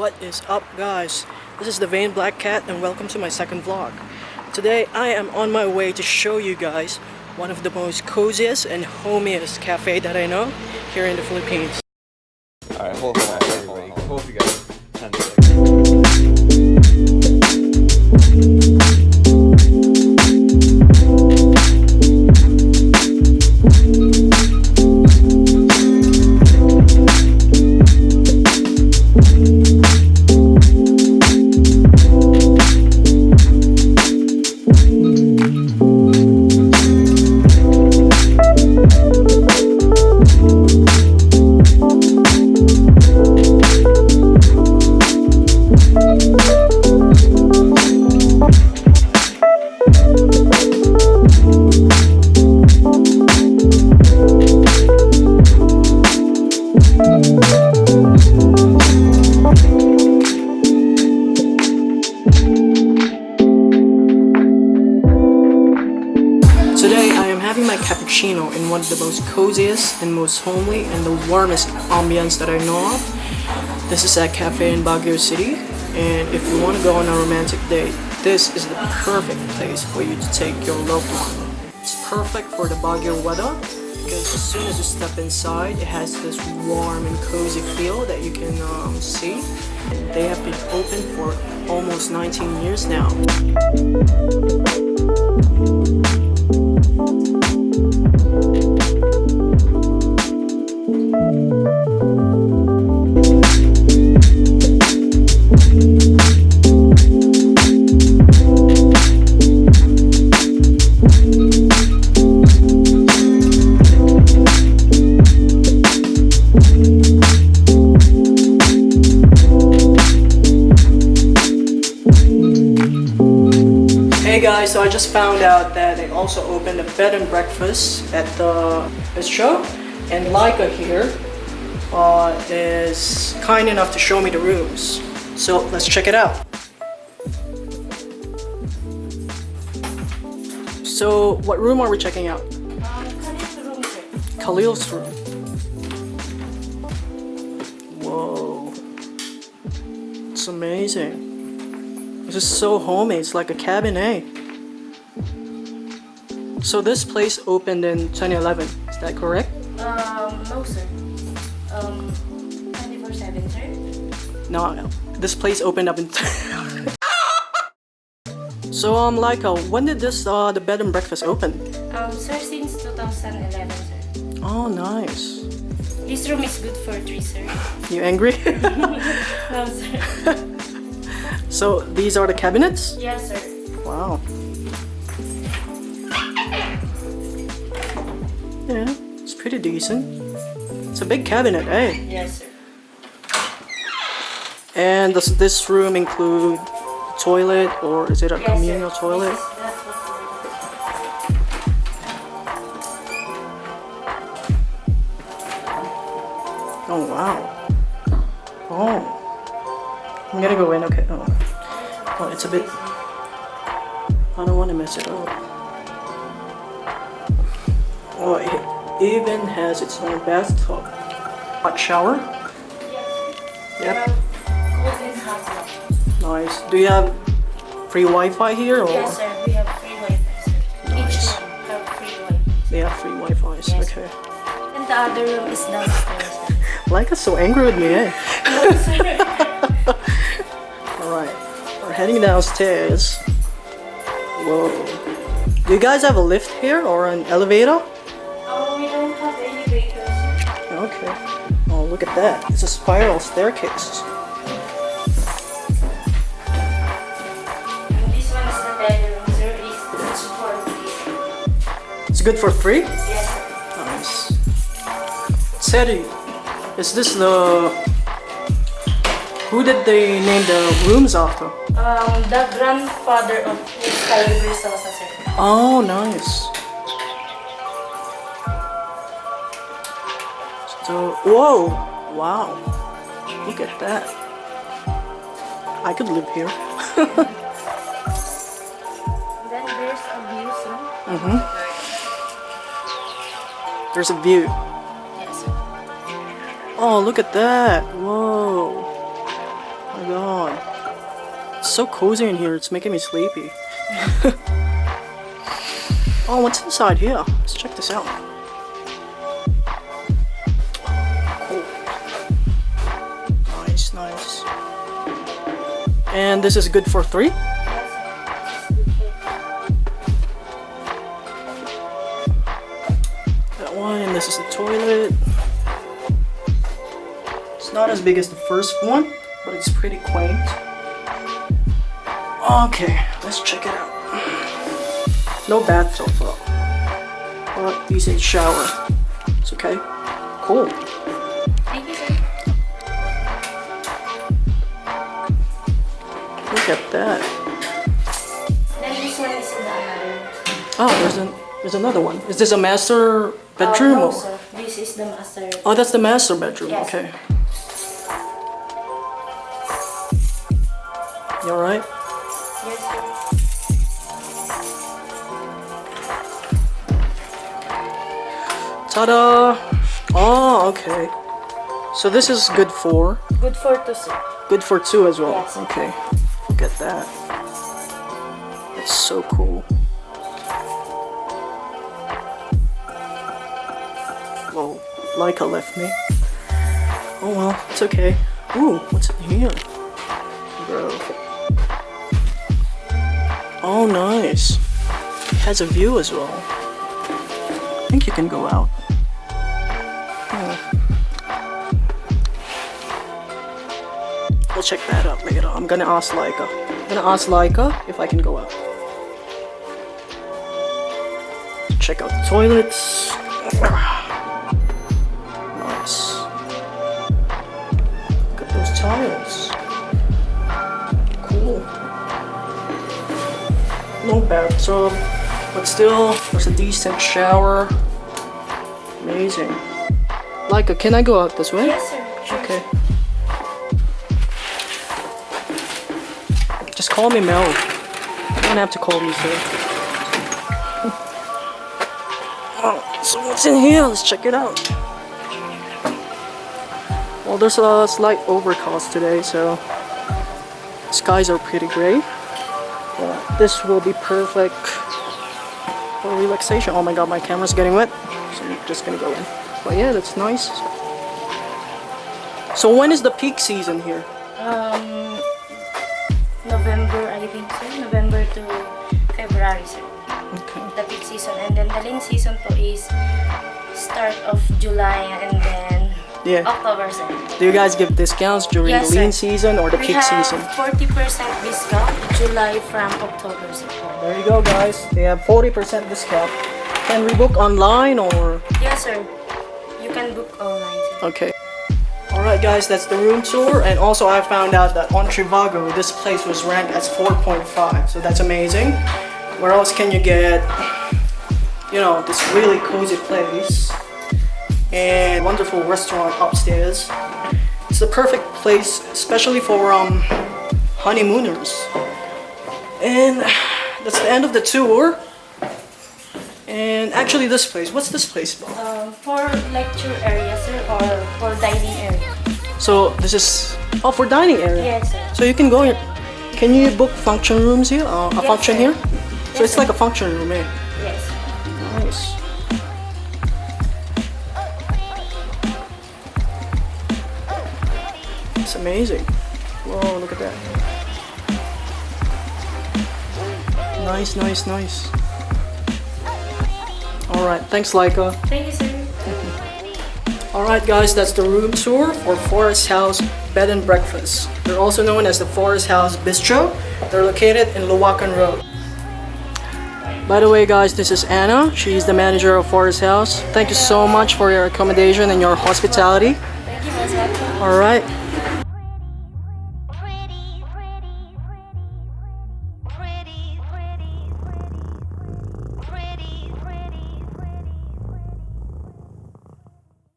What is up, guys? This is the Vain Black Cat and welcome to my second vlog. Today I am on my way to show you guys one of the most coziest and homiest cafe that I know here in the Philippines. Alright, hold on. Hold you guys 10 seconds. Today I am having my cappuccino in one of the most coziest and most homely and the warmest ambience that I know of. This is a cafe in Baguio City, and if you want to go on a romantic date, this is the perfect place for you to take your loved one. It's perfect for the Baguio weather because as soon as you step inside, it has this warm and cozy feel that you can see. They have been open for almost 19 years now. Hey guys, so I just found out that they also opened a bed and breakfast at the Bistro, and Laika here is kind enough to show me the rooms. So let's check it out. So what room are we checking out? Khalil's room, sir. Khalil's room. Whoa, it's amazing. This is so homey, it's like a cabin, eh? So this place opened in 2011, is that correct? No, sir. 24/7, sir. No, this place opened up in... So when did this, the bed and breakfast open? Sir, since 2011, sir. Oh, nice. This room is good for 3, sir. You angry? No, sir. So these are the cabinets? Yes, sir. Wow. Yeah, it's pretty decent. It's a big cabinet, eh? Yes, sir. And does this room include a toilet, or is it a communal toilet? That's what Oh wow. Oh. I'm gonna go in, okay. Oh, it's a bit... I don't want to mess it up. Oh, it even has its own bathtub. Hot shower? Yep. cold and hot. Nice. Do you have free Wi-Fi here, or? Yes, sir. We have free Wi-Fi, sir. Nice. Each room have free Wi-Fi. They have free Wi-Fi, Yes. okay. And the other room is downstairs, sir. Like so angry with me, eh? No, sir. Alright, we're heading downstairs. Whoa. Do you guys have a lift here or an elevator? Oh, we don't have elevators. Okay. Oh, look at that. It's a spiral staircase. And this one is the bedroom, sir. It's for free. It's good for free? Yes, sir. Nice. Seri, is this the... Who did they name the rooms after? The grandfather of Sky Sosa, sir. Oh, nice. So, whoa, wow. Look at that. I could live here. Then there's a view, sir. Mm-hmm. There's a view. Yes, sir. Oh, look at that. Whoa. my god. It's so cozy in here, it's making me sleepy. Oh, what's inside here? Let's check this out. Cool. Nice, nice. And this is good for 3? That one, and this is the toilet. It's not as big as the first one, but it's pretty quaint. Okay, let's check it out. No bathtub though, but decent shower. It's okay. Cool. Thank you, sir. Look at that. Then this one is in the other. Oh, there's another one. Is this a master bedroom? No, or- sir. This is the master. Oh, that's the master bedroom. Yes. Okay. You alright? Yes, sir. Ta-da! Oh, okay. So this is good for Good for 2, sir. 2 as well. Yes. Okay. Look at that. That's so cool. Whoa, Leica left me. Oh well, it's okay. Ooh, what's in here? Bro. Oh, nice. It has a view as well. I think you can go out. We'll check that out later. I'm gonna ask Leica. If I can go out. Check out the toilets. Nice. Look at those tiles. Cool. No bathtub, but still, there's a decent shower. Amazing. Leica, can I go out this way? Yes, sir. Sure. Okay. Just call me Mel. You don't have to call me sir. Oh, so what's in here? Let's check it out. Well, there's a slight overcast today, so skies are pretty gray. This will be perfect for relaxation. Oh my god, my camera's getting wet, so I'm just gonna go in. But yeah, that's nice. So when is the peak season here? November, I think, sir. November to February, sir. Okay. The peak season. And then the lean season po is start of July and then Yeah. October, sir. Do you guys give discounts during Yes, the lean sir. season or the We peak have season? 40% discount July from October, sir. There you go, guys. They have 40% discount. Can we book online or? Yes, sir. You can book online, sir. Okay. Alright guys, that's the room tour, and also I found out that on Trivago this place was ranked as 4.5, so that's amazing. Where else can you get, you know, this really cozy place and wonderful restaurant upstairs? It's the perfect place, especially for honeymooners. And that's the end of the tour. And actually this place, what's this place about? For lecture area, sir, or for dining area. So this is, oh, for dining area. Yes, sir. So you can go here. Can you book function rooms here? A Yes, function sir. here? So Yes, it's sir. like a function room, eh? Yes. Nice. It's amazing. Whoa, look at that. Nice, nice, nice. Alright, thanks Leica. Thank you, sir. Alright guys, that's the room tour for Forest House Bed and Breakfast. They're also known as the Forest House Bistro. They're located in Luwakan Road. By the way guys, this is Anna. She's the manager of Forest House. Thank you so much for your accommodation and your hospitality. Thank you, Miss Welcome. Alright,